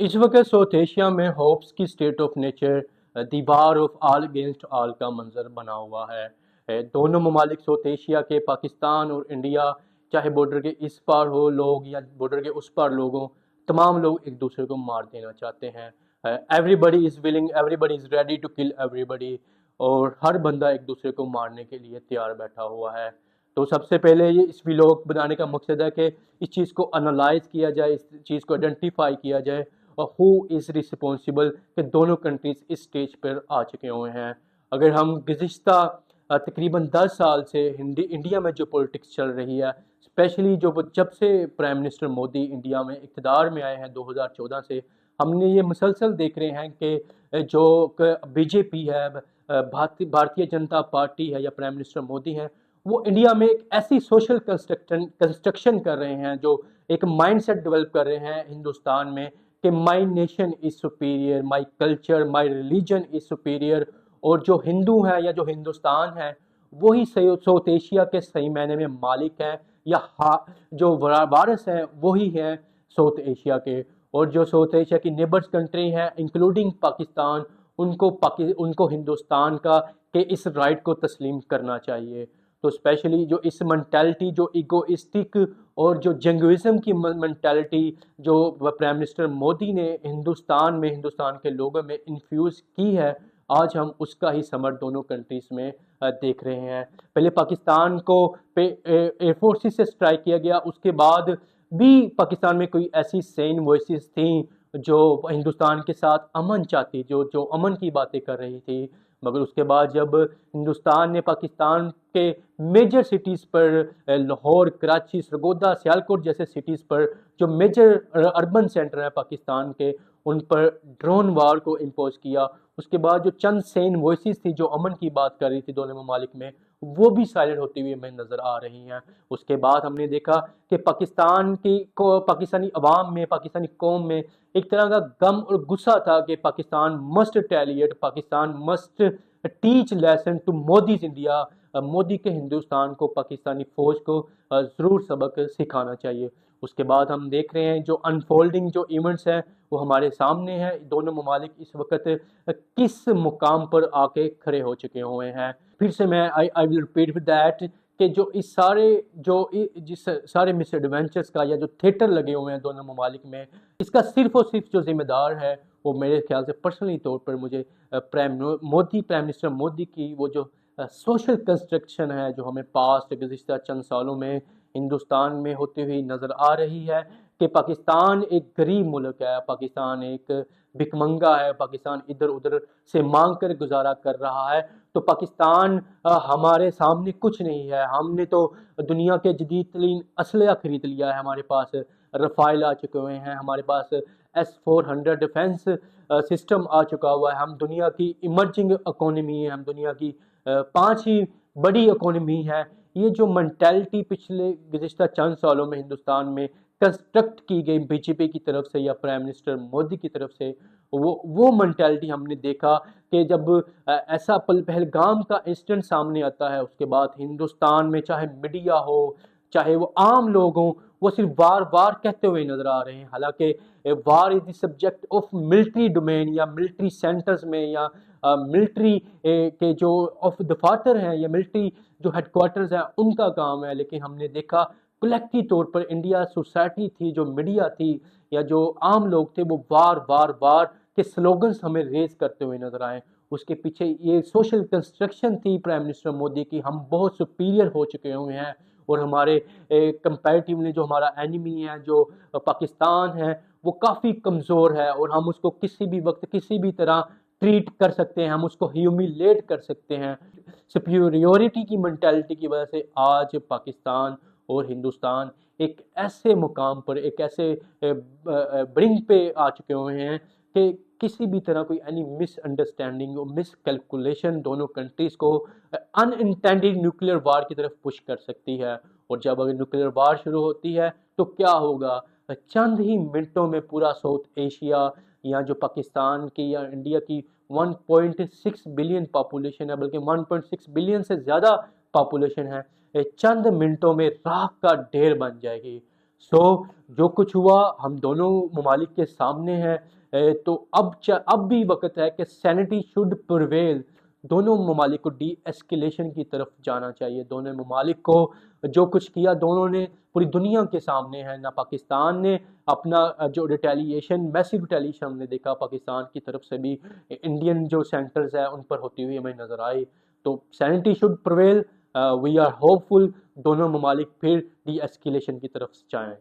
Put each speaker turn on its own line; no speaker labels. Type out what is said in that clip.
इस वक्त south Asia में होप्स की स्टेट ऑफ नेचर दीवार ऑफ आल अगेंस्ट आल का मंजर बना हुआ है। दोनों ममालिक साउथ एशिया के पाकिस्तान और इंडिया, चाहे बॉर्डर के इस पार हो लोग या बॉर्डर के उस पार लोग हों, तमाम लोग एक दूसरे को मार देना चाहते हैं। Everybody is willing, everybody is ready to kill everybody, और हर बंदा एक दूसरे को मारने के लिए तैयार बैठा हुआ है। तो सबसे पहले ये इस व्लॉग बनाने का मकसद है कि इस चीज़ को एनालाइज किया जाए, इस चीज़ को आइडेंटिफाई किया जाए और हु इज़ रिस्पॉन्सिबल, कि दोनों कंट्रीज़ इस स्टेज पर आ चुके हुए हैं। अगर हम गुज़िश्ता तकरीबन 10 साल से इंडिया में जो पॉलिटिक्स चल रही है, स्पेशली जब से प्राइम मिनिस्टर मोदी इंडिया में इक़्तिदार में आए हैं 2014 से, हमने ये मुसलसल देख रहे हैं कि जो बीजेपी है, भारतीय जनता पार्टी है या प्राइम मिनिस्टर मोदी हैं, वो इंडिया में एक ऐसी सोशल कंस्ट्रक्शन कर रहे हैं, जो एक माइंडसेट डेवलप कर रहे हैं हिंदुस्तान में कि my nation is superior, my culture, my religion is superior, और जो हिंदू हैं या जो हिंदुस्तान है वही साउथ एशिया के सही मायने में मालिक हैं, या जो वारिस हैं वही हैं साउथ एशिया के। और जो साउथ एशिया की नेबर्स कंट्री हैं इंक्लूडिंग पाकिस्तान, उनको हिंदुस्तान का के इस राइट को तस्लीम करना चाहिए। तो स्पेशली जो इस मेंटालिटी, जो इगोइस्टिक और जो जंगुइज़म की मेंटालिटी जो प्राइम मिनिस्टर मोदी ने हिंदुस्तान के लोगों में इन्फ्यूज़ की है, आज हम उसका ही समर दोनों कंट्रीज़ में देख रहे हैं। पहले पाकिस्तान को पे एयरफोर्सेस से स्ट्राइक किया गया, उसके बाद भी पाकिस्तान में कोई ऐसी सेन वॉइसेस थी जो हिंदुस्तान के साथ अमन चाहती, जो अमन की बातें कर रही थी। मगर उसके बाद जब हिंदुस्तान ने पाकिस्तान के मेजर सिटीज़ पर, लाहौर, कराची, सरगोदा, सियालकोट जैसे सिटीज़ पर, जो मेजर अर्बन सेंटर हैं पाकिस्तान के, उन पर ड्रोन वार को इम्पोज किया, उसके बाद जो चंद सेन वॉइसेस थी जो अमन की बात कर रही थी दोनों ममालिक में, वो भी साइलेंट होती हुई हमें नज़र आ रही हैं। उसके बाद हमने देखा कि पाकिस्तानी अवाम में, पाकिस्तानी कौम में एक तरह का गम और गुस्सा था कि Pakistan must retaliate, Pakistan must teach lesson to Modi's India, Modi के हिंदुस्तान को, पाकिस्तानी फ़ौज को ज़रूर सबक सिखाना चाहिए। उसके बाद हम देख रहे हैं जो अनफोल्डिंग जो इवेंट्स हैं वो हमारे सामने हैं। दोनों ममालिक इस वक्त किस मुकाम पर आके खड़े हो चुके हुए हैं। फिर से मैं I will repeat with that कि जो इस सारे जिस सारे मिस एडवेंचर्स का या जो थिएटर लगे हुए हैं दोनों ममालिक में, इसका सिर्फ और सिर्फ जो जिम्मेदार है वो मेरे ख्याल से पर्सनली तौर पर मुझे प्राइम मिनिस्टर मोदी की वो जो सोशल कंस्ट्रक्शन है जो हमें पास्ट गुज़िश्ता चंद सालों में हिंदुस्तान में होती हुई नज़र आ रही है कि पाकिस्तान एक गरीब मुल्क है, पाकिस्तान एक भिखमंगा है, पाकिस्तान इधर उधर से मांग कर गुजारा कर रहा है। तो पाकिस्तान हमारे सामने कुछ नहीं है। हमने तो दुनिया के जदीद तरीन असलहा खरीद लिया है, हमारे पास रफ़ाइल आ चुके हुए हैं, हमारे पास S-400 डिफेंस सिस्टम आ चुका हुआ है, हम दुनिया की इमर्जिंग इकोनॉमी है, हम दुनिया की 5 ही बड़ी इकोनॉमी है। ये जो मेंटालिटी पिछले गुज़िश्ता चंद सालों में हिंदुस्तान में कंस्ट्रक्ट की गई बीजेपी की तरफ से या प्राइम मिनिस्टर मोदी की तरफ से, वो मेंटालिटी हमने देखा कि जब ऐसा पहलगाम का इंसिडेंट सामने आता है, उसके बाद हिंदुस्तान में चाहे मीडिया हो, चाहे वो आम लोग हों, वो सिर्फ वार वार कहते हुए नजर आ रहे हैं। हालांकि वार is the subject of military domain या मिलिट्री सेंटर्स में या मिलिट्री के जो ऑफ दफातर हैं या मिलिट्री जो हेडक्वार्टर्स हैं उनका काम है। लेकिन हमने देखा कलेक्टिव तौर पर इंडिया सोसाइटी थी, जो मीडिया थी या जो आम लोग थे, वो वार वार वार के स्लोगन्स हमें रेज करते हुए नजर आए। उसके पीछे ये सोशल कंस्ट्रक्शन थी प्राइम मिनिस्टर मोदी की, हम बहुत सुपीरियर हो चुके हुए हैं और हमारे कंपैरेटिवली जो हमारा एनिमी है, जो पाकिस्तान है, वो काफ़ी कमज़ोर है और हम उसको किसी भी वक्त किसी भी तरह ट्रीट कर सकते हैं, हम उसको ह्यूमिलेट कर सकते हैं। सुपीरियोरिटी की मेंटालिटी की वजह से आज पाकिस्तान और हिंदुस्तान एक ऐसे मुकाम पर, एक ऐसे ब्रिंग पे आ चुके हुए हैं कि किसी भी तरह कोई एनी मिसअंडरस्टैंडिंग और मिसकैलकुलेशन दोनों कंट्रीज़ को अनइंटेंडेड न्यूक्लियर वार की तरफ पुश कर सकती है। और जब अगर न्यूक्लियर वार शुरू होती है तो क्या होगा, चंद ही मिनटों में पूरा साउथ एशिया या जो पाकिस्तान की या इंडिया की 1.6 बिलियन पॉपुलेशन है, बल्कि 1.6 बिलियन से ज़्यादा पॉपुलेशन है, चंद मिनटों में राख का ढेर बन जाएगी। سو جو کچھ ہوا ہم دونوں ممالک کے سامنے ہے، تو اب بھی وقت ہے کہ سینٹی شوڈ پرویل، دونوں ممالک کو ڈی ایسکیلیشن کی طرف جانا چاہیے۔ دونوں ممالک کو جو کچھ کیا دونوں نے پوری دنیا کے سامنے ہے، نہ پاکستان نے اپنا جو ریٹیلیشن، میسو ریٹیلیشن ہم نے دیکھا پاکستان کی طرف سے بھی انڈین جو سینٹرز ہیں ان پر ہوتی ہوئی ہمیں نظر آئی۔ تو sanity should prevail, we are hopeful دونوں ممالک پھر ڈی ایسکیلیشن کی طرف جائیں۔